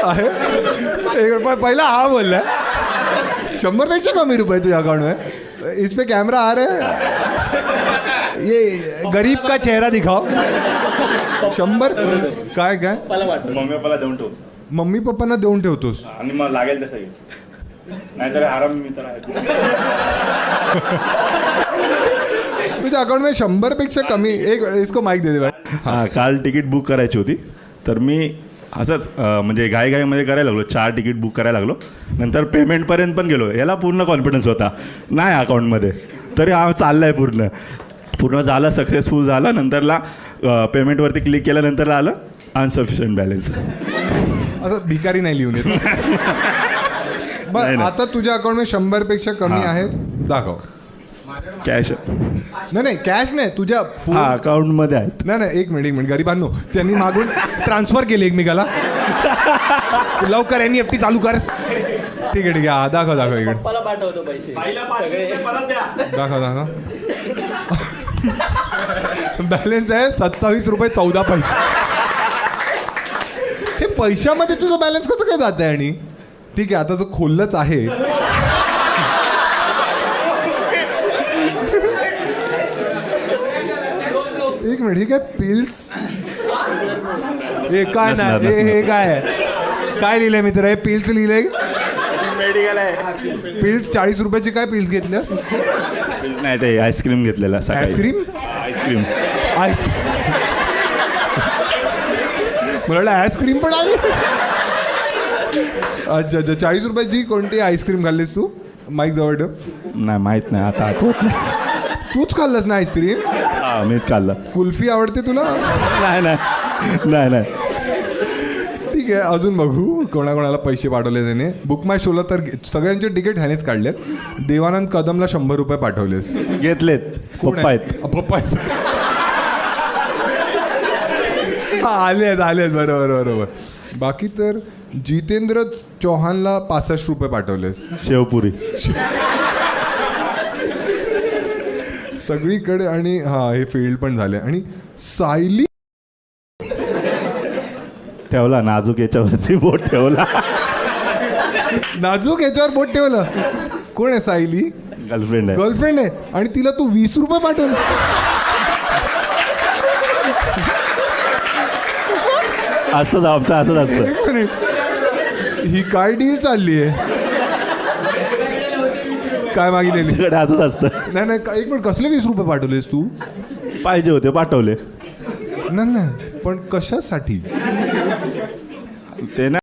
आहे पहिला हा बोलला 100पेक्षा कमी रुपये तुझ्या अकाउंट में. इस पे कैमरा आ रहा है. ये गरीब का चेहरा दिखाओ. 100 काय काय मम्मी पप्पाला देऊन ठेव मम्मी पप्पांना देऊन ठेवतोस. आणि मग लागेल तसं घे. नाहीतर आराम मी तर आहे. तुझ्या अकाउंट में 100पेक्षा कमी. एक इसको माईक दे दे भाई. हां काल तिकीट बुक करायची होती तर मी असंच म्हणजे घाईमध्ये करायला लागलो. 4 तिकीट बुक करायला लागलो. नंतर पेमेंटपर्यंत पण गेलो. याला पूर्ण कॉन्फिडन्स होता नाही अकाउंटमध्ये. तरी हा चालला आहे पूर्ण झालं सक्सेसफुल झालं. नंतरला पेमेंटवरती क्लिक केल्यानंतरला आलं अनसफिशियंट बॅलन्स. असं भिकारी नाही लिहून येत. बरं आता तुझ्या अकाउंट में 100पेक्षा कमी आहेत दाखव. कॅश नाही कॅश नाही तुझ्या हा अकाउंटमध्ये आहेत. नाही एक मिनिट गरीबांनो त्यांनी मागून ट्रान्सफर केले एकमेकाला. लवकर NEFT चालू कर. ठीक आहे हा दाखव इकडे पाठवतो पैसे दाखव. बॅलन्स आहे 27 रुपये 14 पैसे. हे पैशामध्ये तुझं बॅलन्स कसं काय जात आहे. आणि ठीक आहे आता जो खोललंच आहे. एक मिनिट ठीक आहे पिल्स हे काय नाही हे काय आहे काय लिहिलंय मित्र. हे पिल्स लिहिलंय मेडिकल आहे. पिल्स 40 रुपयाची काय पिल्स घेतल्यास. नाही ते आईस्क्रीम घेतलेला. आईस्क्रीम मला वाटलं आईस्क्रीम पण आली. अच्छा 40 रुपयाची कोणती आईस्क्रीम खाल्लीस तू. माईक जवळ ठेव. नाही माहीत नाही आता आठवत नाही. तूच खाल्लंस ना आईस्क्रीम. हां मीच खाल्लं. कुल्फी आवडते तुला. नाही ठीक आहे अजून बघू कोणाकोणाला पैसे पाठवले त्याने. बुक माय शोला तर सगळ्यांचे तिकीट ह्यानेच काढलेत. देवानंद कदमला 100 रुपये पाठवलेस. घेतलेत. पप्पा आहेत. आले आहेत बरोबर. बाकी तर जितेंद्र चौहानला 65 रुपये पाठवलेस. शेवपुरी सगळीकडे. आणि हे फेल्ड पण झाले. आणि सायली ठेवला नाजूक याच्यावरती बोट ठेवला. नाजूक याच्यावर बोट ठेवलं. कोण आहे सायली. गर्लफ्रेंड आहे. आणि तिला तू 20 रुपये पाठवले. असतंच आमचं असंच असतं. ही काय डील चालली आहे. काय मागितलेली असंच असतं. नाही एक मिनिट कसले 20 रुपये पाठवलेस तू. पाहिजे होते पाठवले. नाही पण कशासाठी ते ना